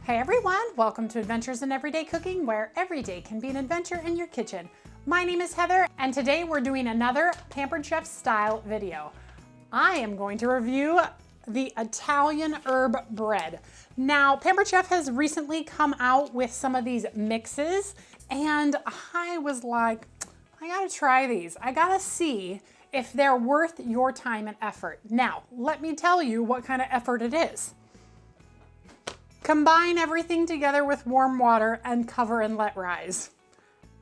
Hey everyone, welcome to Adventures in Everyday Cooking, where every day can be an adventure in your kitchen. My name is Heather, and today we're doing another Pampered Chef style video. I am going to review the Italian herb bread. Now, Pampered Chef has recently come out with some of these mixes, and I was like, I gotta try these. I gotta see if they're worth your time and effort. Now, let me tell you what kind of effort it is. Combine everything together with warm water and cover and let rise.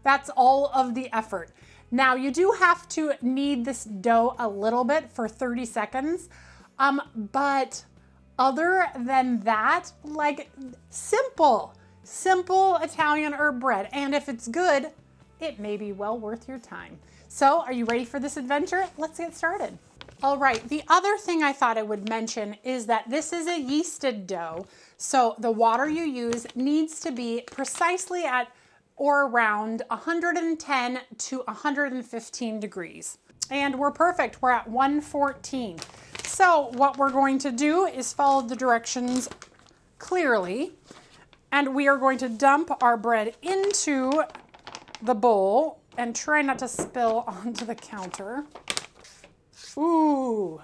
That's all of the effort. Now you do have to knead this dough a little bit for 30 seconds, but other than that, like simple Italian herb bread. And if it's good, it may be well worth your time. So are you ready for this adventure? Let's get started. All right, the other thing I thought I would mention is that this is a yeasted dough. So the water you use needs to be precisely at or around 110 to 115 degrees. And we're perfect, we're at 114. So what we're going to do is follow the directions clearly, and we are going to dump our bread into the bowl and try not to spill onto the counter. Ooh,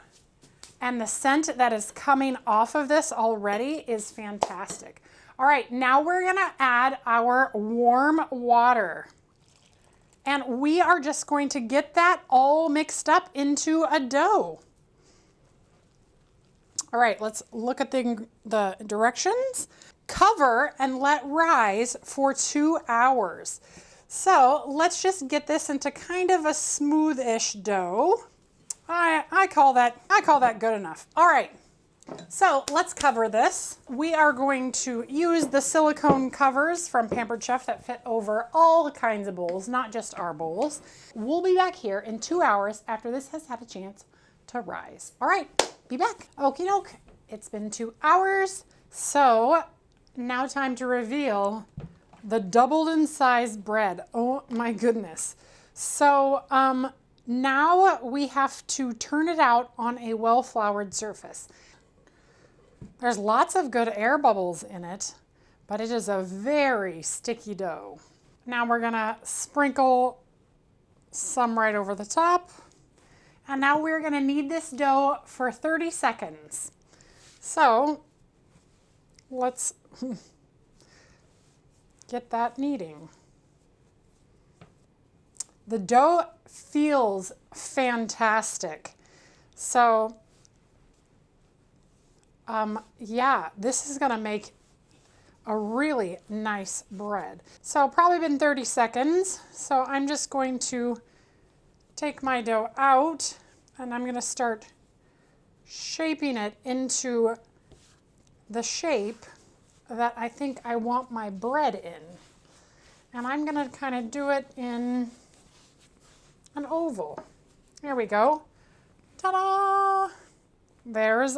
and the scent that is coming off of this already is fantastic. All right, now we're gonna add our warm water. And we are just going to get that all mixed up into a dough. All right, let's look at the directions. Cover and let rise for 2 hours. So let's just get this into kind of a smooth-ish dough. I call that good enough. All right, so let's cover this. We are going to use the silicone covers from Pampered Chef that fit over all kinds of bowls, not just our bowls. We'll be back here in 2 hours after this has had a chance to rise. All right, be back. Okie doke, it's been 2 hours. So now time to reveal the doubled in size bread. Oh my goodness. So, now we have to turn it out on a well-floured surface. There's lots of good air bubbles in it, but it is a very sticky dough. Now we're gonna sprinkle some right over the top. And now we're gonna knead this dough for 30 seconds. So let's get that kneading. The dough feels fantastic. So, yeah, this is gonna make a really nice bread. So probably been 30 seconds. So I'm just going to take my dough out and I'm gonna start shaping it into the shape that I think I want my bread in. And I'm gonna kind of do it in an oval. There we go. Ta-da! There's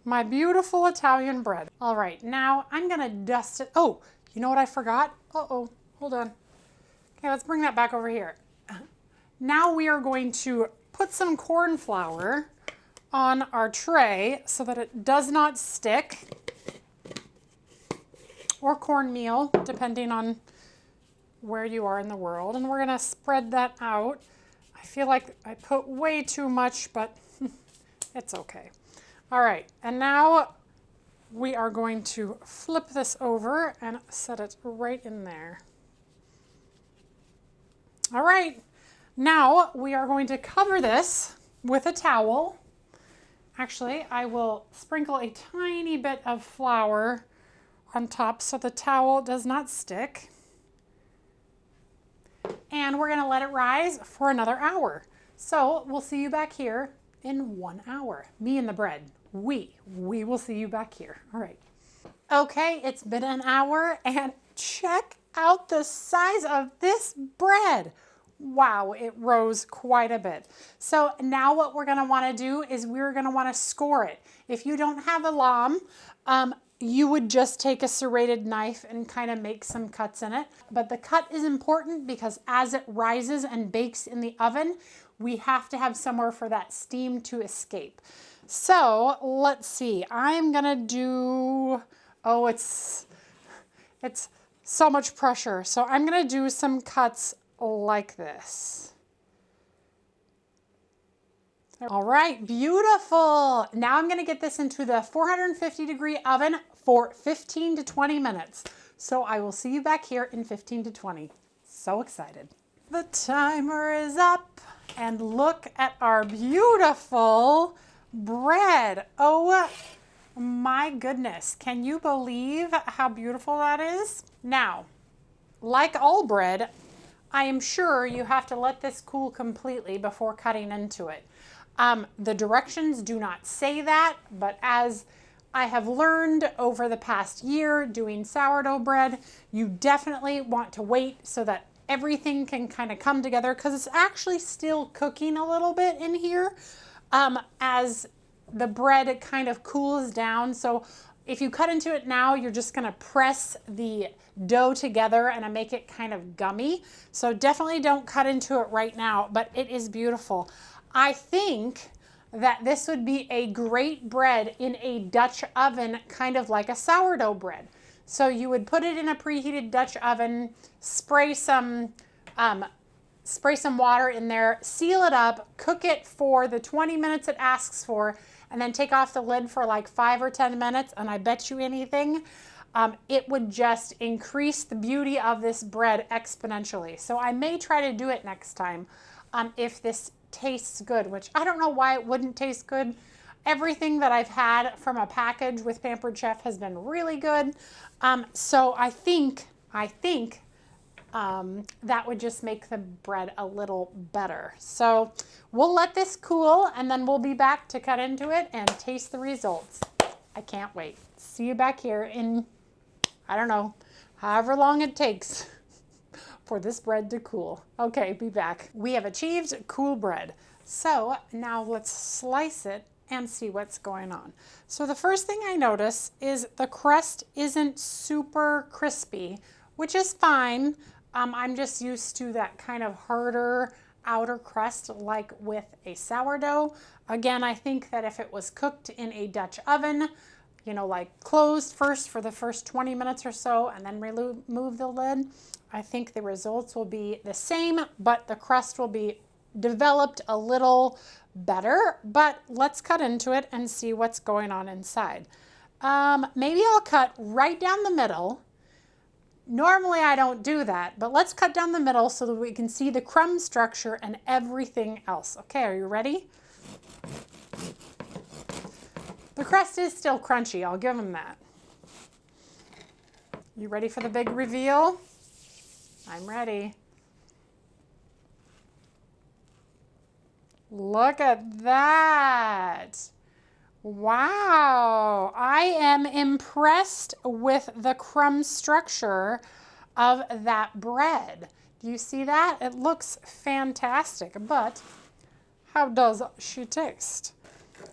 my beautiful Italian bread. All right, now I'm gonna dust it. Oh, you know what I forgot? Uh-oh, hold on. Okay, let's bring that back over here. Now we are going to put some corn flour on our tray so that it does not stick, or cornmeal, depending on where you are in the world. And we're gonna spread that out. I feel like I put way too much, but it's okay. All right, and now we are going to flip this over and set it right in there. All right, now we are going to cover this with a towel. Actually, I will sprinkle a tiny bit of flour on top so the towel does not stick. And we're gonna let it rise for another hour. So we'll see you back here in 1 hour. Me and the bread, we will see you back here. All right. Okay, it's been an hour and check out the size of this bread. Wow, it rose quite a bit. So now what we're gonna wanna do is we're gonna wanna score it. If you don't have a lame, you would just take a serrated knife and kind of make some cuts in it. But the cut is important because as it rises and bakes in the oven, we have to have somewhere for that steam to escape. So let's see, I'm gonna do, oh, it's It's so much pressure. So I'm gonna do some cuts like this. All right, beautiful. Now I'm gonna get this into the 450-degree oven for 15 to 20 minutes. So I will see you back here in 15 to 20. So excited. The timer is up and look at our beautiful bread. Oh my goodness. Can you believe how beautiful that is? Now, like all bread, I am sure you have to let this cool completely before cutting into it. The directions do not say that, but as I have learned over the past year doing sourdough bread, you definitely want to wait so that everything can kind of come together, because it's actually still cooking a little bit in here as the bread kind of cools down. So if you cut into it now, you're just gonna press the dough together and make it kind of gummy. So definitely don't cut into it right now, but it is beautiful. I think that this would be a great bread in a Dutch oven, kind of like a sourdough bread. So you would put it in a preheated Dutch oven, spray some water in there, seal it up, cook it for the 20 minutes it asks for, and then take off the lid for like 5 or 10 minutes. And I bet you anything, it would just increase the beauty of this bread exponentially. So I may try to do it next time if this tastes good, which I don't know why it wouldn't taste good. Everything that I've had from a package with Pampered Chef has been really good. So I think that would just make the bread a little better. So we'll let this cool and then we'll be back to cut into it and taste the results. I can't wait. See you back here in, I don't know, however long it takes for this bread to cool. Okay, be back. We have achieved cool bread. So now let's slice it and see what's going on. So the first thing I notice is the crust isn't super crispy, which is fine. I'm just used to that kind of harder outer crust like with a sourdough. Again, I think that if it was cooked in a Dutch oven, you know, like closed first for the first 20 minutes or so and then remove the lid, I think the results will be the same, but the crust will be developed a little better. But let's cut into it and see what's going on inside. Maybe I'll cut right down the middle. Normally I don't do that, but let's cut down the middle so that we can see the crumb structure and everything else. Okay, are you ready? The crust is still crunchy, I'll give them that. You ready for the big reveal? I'm ready. Look at that. Wow, I am impressed with the crumb structure of that bread. Do you see that? It looks fantastic, but how does she taste?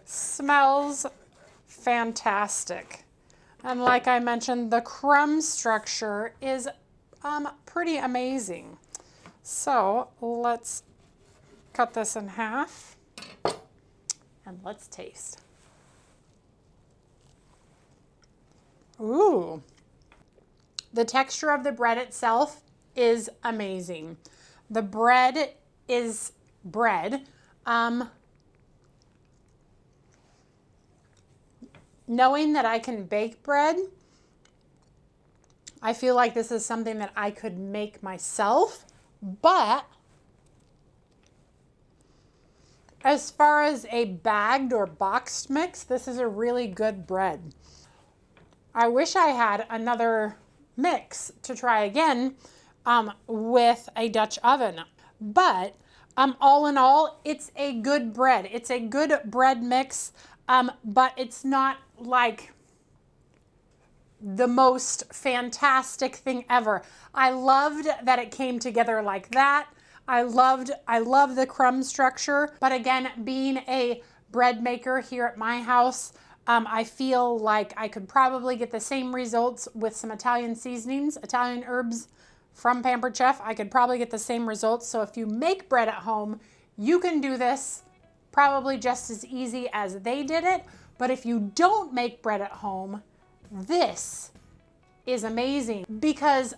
Smells fantastic. And like I mentioned, the crumb structure is pretty amazing. So let's cut this in half and let's taste. Ooh, the texture of the bread itself is amazing. The bread is bread. Knowing that I can bake bread, I feel like this is something that I could make myself, but as far as a bagged or boxed mix, this is a really good bread. I wish I had another mix to try again with a Dutch oven, but all in all, it's a good bread. It's a good bread mix, but it's not like the most fantastic thing ever. I loved that it came together like that. I love the crumb structure, but again, being a bread maker here at my house, I feel like I could probably get the same results with some Italian seasonings, Italian herbs from Pampered Chef. I could probably get the same results. So if you make bread at home, you can do this probably just as easy as they did it. But if you don't make bread at home, this is amazing because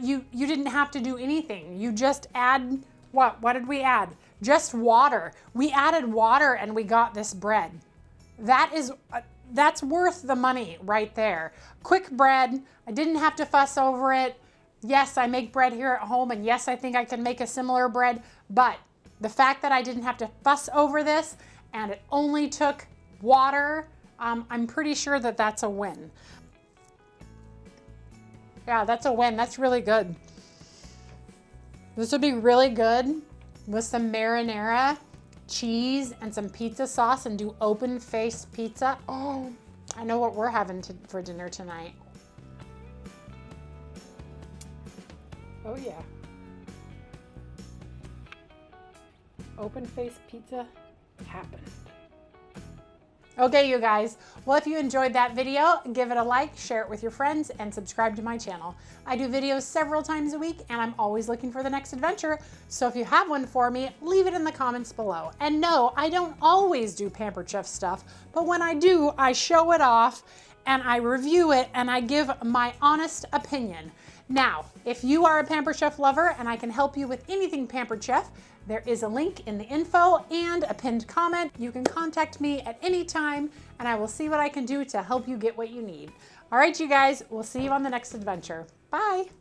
you didn't have to do anything. You just add, what did we add? Just water. We added water and we got this bread. That's worth the money right there. Quick bread. I didn't have to fuss over it. Yes, I make bread here at home, and yes, I think I can make a similar bread, but the fact that I didn't have to fuss over this and it only took water, I'm pretty sure that that's a win. Yeah, that's a win. That's really good. This would be really good with some marinara, cheese, and some pizza sauce, and do open-faced pizza. Oh, I know what we're having for dinner tonight. Oh yeah. Open-faced pizza happened. Okay, you guys. Well, if you enjoyed that video, give it a like, share it with your friends, and subscribe to my channel. I do videos several times a week, and I'm always looking for the next adventure. So if you have one for me, leave it in the comments below. And no, I don't always do Pampered Chef stuff, but when I do, I show it off, and I review it, and I give my honest opinion. Now, if you are a Pampered Chef lover and I can help you with anything Pampered Chef, there is a link in the info and a pinned comment. You can contact me at any time and I will see what I can do to help you get what you need. All right, you guys, we'll see you on the next adventure. Bye.